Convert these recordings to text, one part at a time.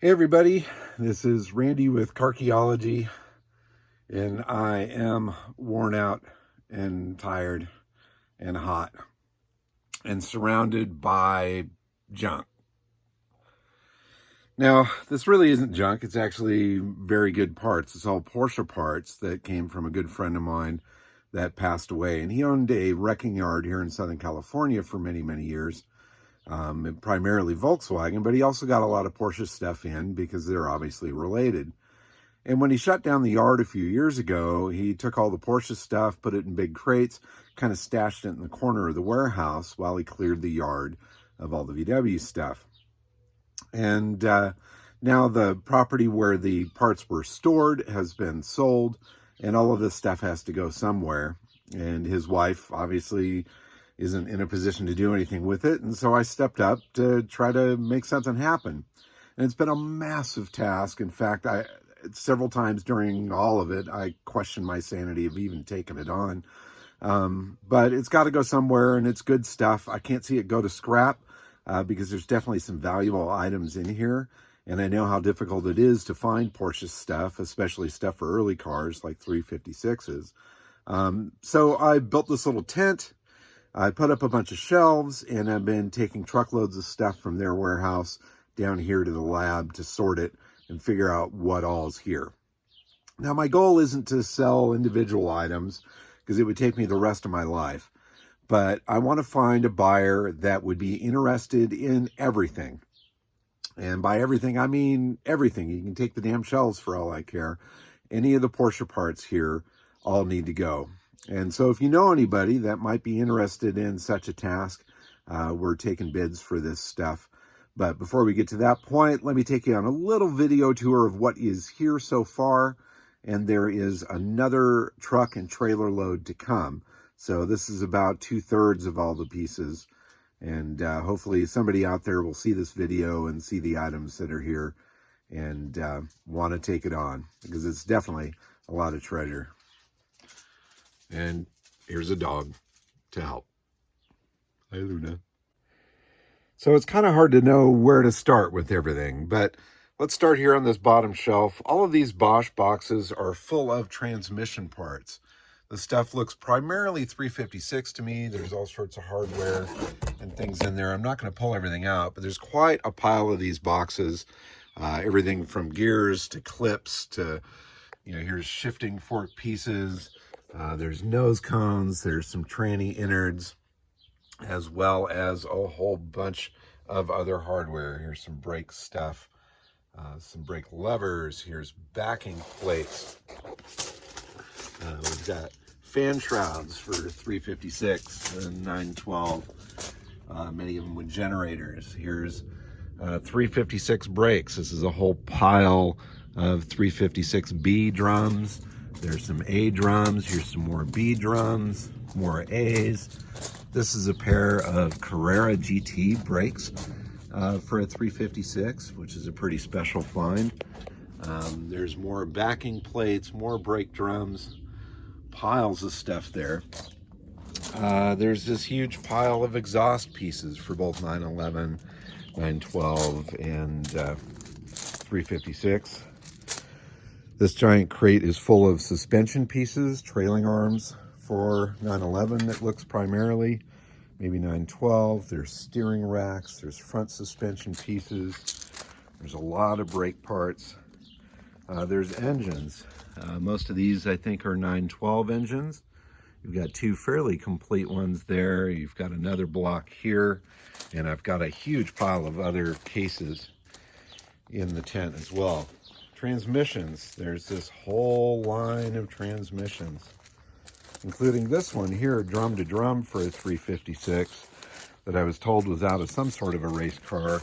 Hey everybody, this is Randy with Carchaeology, and I am worn out and tired and hot and surrounded by junk. Now, this really isn't junk, it's actually very good parts. It's all Porsche parts that came from a good friend of mine that passed away, and he owned a wrecking yard here in Southern California for many, many years. Primarily Volkswagen, but he also got a lot of Porsche stuff in because they're obviously related. And when he shut down the yard a few years ago, he took all the Porsche stuff, put it in big crates, kind of stashed it in the corner of the warehouse while he cleared the yard of all the VW stuff. And now the property where the parts were stored has been sold, and all of this stuff has to go somewhere. And his wife obviously isn't in a position to do anything with it. And so I stepped up to try to make something happen. And it's been a massive task. In fact, several times during all of it, I questioned my sanity of even taking it on. But it's got to go somewhere, and it's good stuff. I can't see it go to scrap because there's definitely some valuable items in here. And I know how difficult it is to find Porsche stuff, especially stuff for early cars like 356s. So I built this little tent. I put up a bunch of shelves, and I've been taking truckloads of stuff from their warehouse down here to the lab to sort it and figure out what all's here. Now, my goal isn't to sell individual items because it would take me the rest of my life, but I want to find a buyer that would be interested in everything. And by everything, I mean everything. You can take the damn shelves for all I care. Any of the Porsche parts here all need to go. And so if you know anybody that might be interested in such a task, we're taking bids for this stuff. But before we get to that point, let me take you on a little video tour of what is here so far. And there is another truck and trailer load to come. So this is about 2/3 of all the pieces. And hopefully somebody out there will see this video and see the items that are here and want to take it on, because it's definitely a lot of treasure. And here's a dog to help. Hi, Luna. So it's kind of hard to know where to start with everything, but let's start here on this bottom shelf. All of these Bosch boxes are full of transmission parts. The stuff looks primarily 356 to me. There's all sorts of hardware and things in there. I'm not going to pull everything out, but there's quite a pile of these boxes. Everything from gears to clips to, here's shifting fork pieces. There's nose cones, there's some tranny innards, as well as a whole bunch of other hardware. Here's some brake stuff, some brake levers, here's backing plates. We've got fan shrouds for 356 and 912, many of them with generators. Here's 356 brakes. This is a whole pile of 356B drums. There's some A drums. Here's some more B drums, more A's. This is a pair of Carrera GT brakes for a 356, which is a pretty special find. There's more backing plates, more brake drums, piles of stuff there. There's this huge pile of exhaust pieces for both 911, 912, and 356. This giant crate is full of suspension pieces, trailing arms for 911 that looks primarily, maybe 912. There's steering racks, there's front suspension pieces, there's a lot of brake parts. There's engines. Most of these I think are 912 engines. You've got two fairly complete ones there. You've got another block here, and I've got a huge pile of other cases in the tent as well. Transmissions, there's this whole line of transmissions, including this one here, drum to drum for a 356 that I was told was out of some sort of a race car.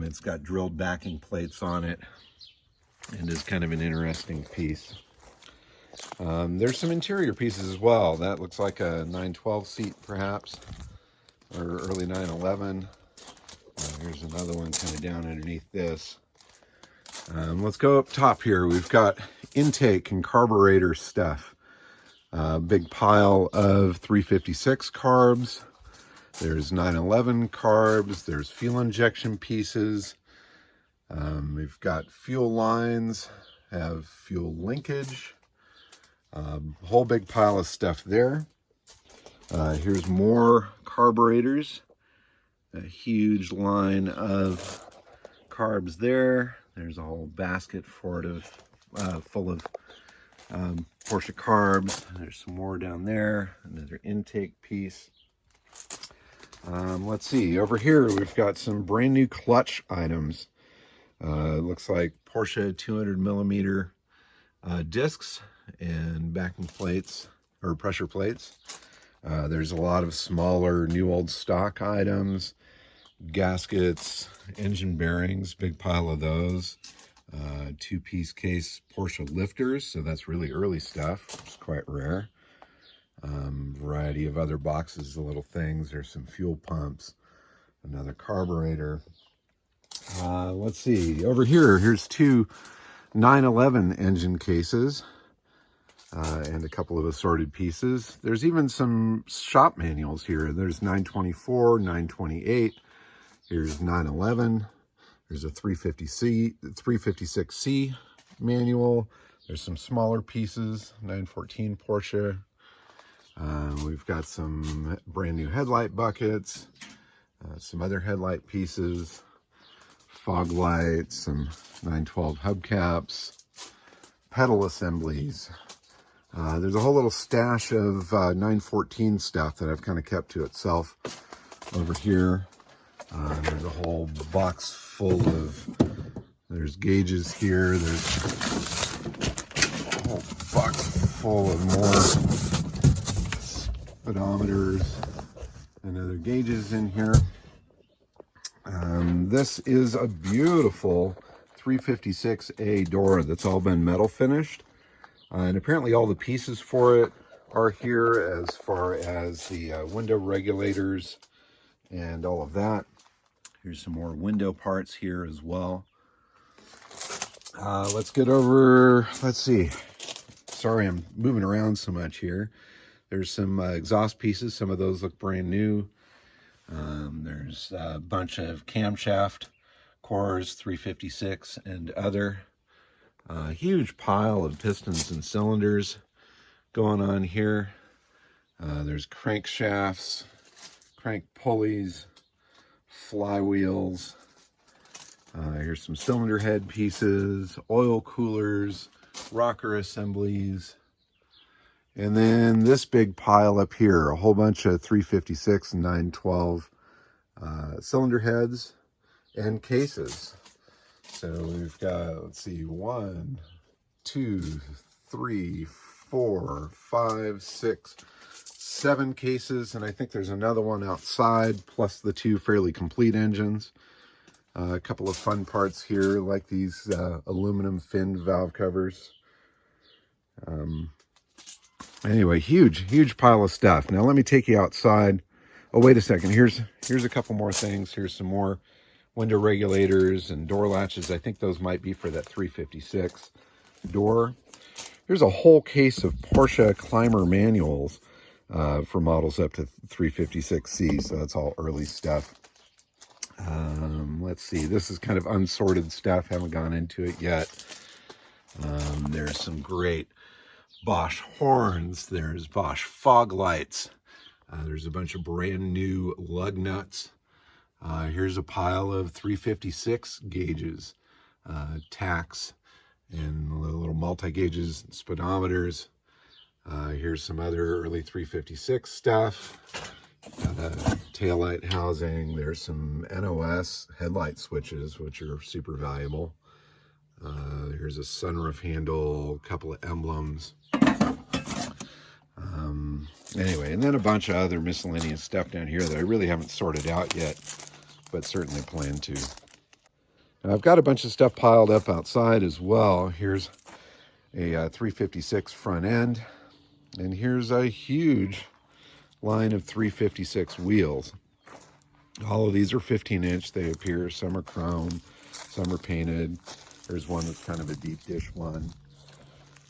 It's got drilled backing plates on it and is kind of an interesting piece. There's some interior pieces as well. That looks like a 912 seat perhaps, or early 911. Here's another one kind of down underneath this. Let's go up top here. We've got intake and carburetor stuff. Big pile of 356 carbs. There's 911 carbs. There's fuel injection pieces. We've got fuel lines, have fuel linkage, a whole big pile of stuff there. Here's more carburetors, a huge line of carbs there. There's a whole basket full of Porsche carbs. There's some more down there, another intake piece. Let's see, over here we've got some brand new clutch items. It looks like Porsche 200 millimeter discs and backing plates or pressure plates. There's a lot of smaller new old stock items, gaskets, engine bearings, big pile of those. Two-piece case Porsche lifters, so that's really early stuff. It's quite rare. Variety of other boxes of little things. There's some fuel pumps, another carburetor. Let's see, over here's two 911 engine cases and a couple of assorted pieces. There's even some shop manuals here. There's 924, 928. Here's 911. There's a 356C manual. There's some smaller pieces, 914 Porsche. We've got some brand new headlight buckets, some other headlight pieces, fog lights, some 912 hubcaps, pedal assemblies. There's a whole little stash of 914 stuff that I've kind of kept to itself over here. There's a whole box full of, there's gauges here. There's a whole box full of more speedometers and other gauges in here. This is a beautiful 356A door that's all been metal finished. And apparently all the pieces for it are here, as far as the window regulators and all of that. Here's some more window parts here as well. Let's get over, let's see. Sorry, I'm moving around so much here. There's some exhaust pieces. Some of those look brand new. There's a bunch of camshaft cores, 356 and other. Huge pile of pistons and cylinders going on here. There's crankshafts, crank pulleys, flywheels. Here's some cylinder head pieces, oil coolers, rocker assemblies. And then this big pile up here, a whole bunch of 356 and 912 cylinder heads and cases. So we've got, let's see, 1, 2, 3, 4, 5, 6, 7 cases. And I think there's another one outside, plus the two fairly complete engines. A couple of fun parts here, like these aluminum finned valve covers. Anyway, huge pile of stuff. Now let me take you outside. Oh, wait a second. Here's a couple more things. Here's some more window regulators and door latches. I think those might be for that 356 door. Here's a whole case of Porsche Climber manuals for models up to 356C. So that's all early stuff. Let's see. This is kind of unsorted stuff. Haven't gone into it yet. There's some great Bosch horns. There's Bosch fog lights. There's a bunch of brand new lug nuts. Here's a pile of 356 gauges, tacks, and little multi-gauges, speedometers. Here's some other early 356 stuff. Got a taillight housing. There's some NOS headlight switches, which are super valuable. Here's a sunroof handle, a couple of emblems. Anyway, and then a bunch of other miscellaneous stuff down here that I really haven't sorted out yet, but certainly plan to. Now, I've got a bunch of stuff piled up outside as well. Here's a 356 front end, and here's a huge line of 356 wheels. All of these are 15-inch. They appear. Some are chrome, some are painted. There's one that's kind of a deep dish one.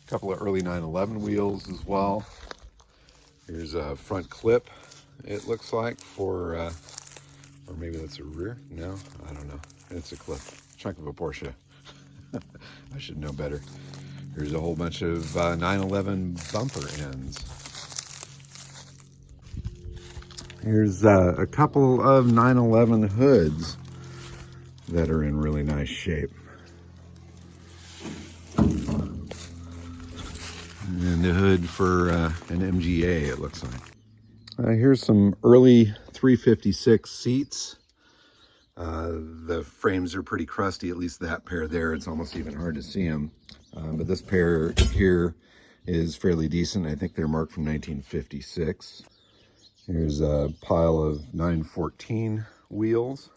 A couple of early 911 wheels as well. Here's a front clip, it looks like, for, or maybe that's a rear. No, I don't know. It's a clip. chunk of a Porsche. I should know better. Here's a whole bunch of 911 bumper ends. Here's a couple of 911 hoods that are in really nice shape. And the hood for an MGA, it looks like. Here's some early 356 seats. The frames are pretty crusty, at least that pair there. It's almost even hard to see them. But this pair here is fairly decent. I think they're marked from 1956. Here's a pile of 914 wheels.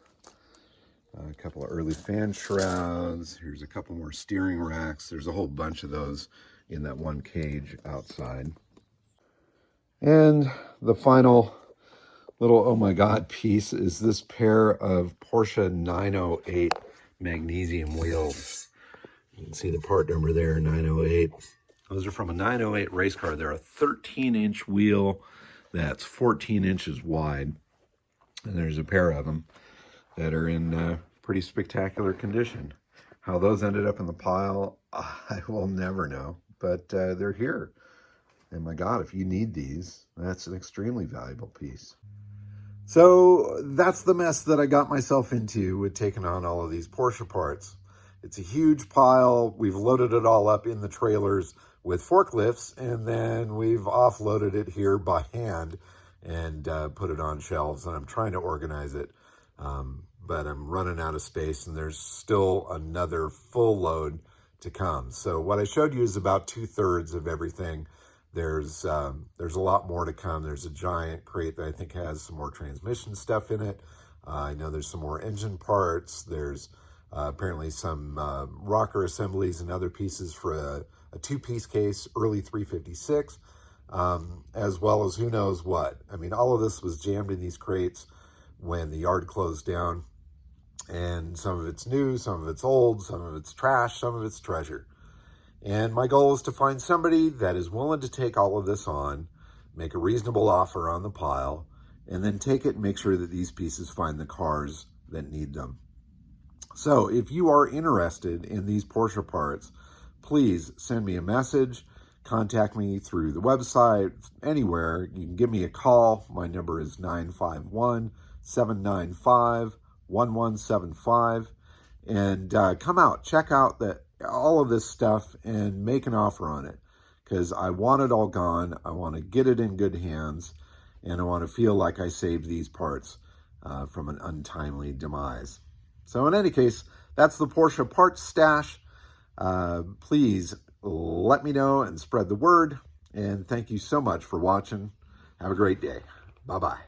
A couple of early fan shrouds. Here's a couple more steering racks. There's a whole bunch of those in that one cage outside. And the final little oh my god piece is this pair of Porsche 908 magnesium wheels. You can see the part number there, 908. Those are from a 908 race car. They're a 13-inch wheel that's 14 inches wide. And there's a pair of them that are in pretty spectacular condition. How those ended up in the pile, I will never know. But they're here. And my God, if you need these, that's an extremely valuable piece. So that's the mess that I got myself into with taking on all of these Porsche parts. It's a huge pile. We've loaded it all up in the trailers with forklifts, and then we've offloaded it here by hand and put it on shelves, and I'm trying to organize it. But I'm running out of space, and there's still another full load to come. So what I showed you is about 2/3 of everything. There's a lot more to come. There's a giant crate that I think has some more transmission stuff in it. I know there's some more engine parts. There's apparently some rocker assemblies and other pieces for a two-piece case, early 356, as well as who knows what. I mean, all of this was jammed in these crates when the yard closed down, and some of it's new, some of it's old, some of it's trash, some of it's treasure. And my goal is to find somebody that is willing to take all of this on, make a reasonable offer on the pile, and then take it and make sure that these pieces find the cars that need them. So if you are interested in these Porsche parts, please send me a message, contact me through the website, anywhere. You can give me a call. My number is 951-795-1175. And come out, check out all of this stuff and make an offer on it, because I want it all gone. I want to get it in good hands, and I want to feel like I saved these parts from an untimely demise. So in any case, that's the Porsche parts stash. Please let me know and spread the word, and thank you so much for watching. Have a great day. Bye-bye.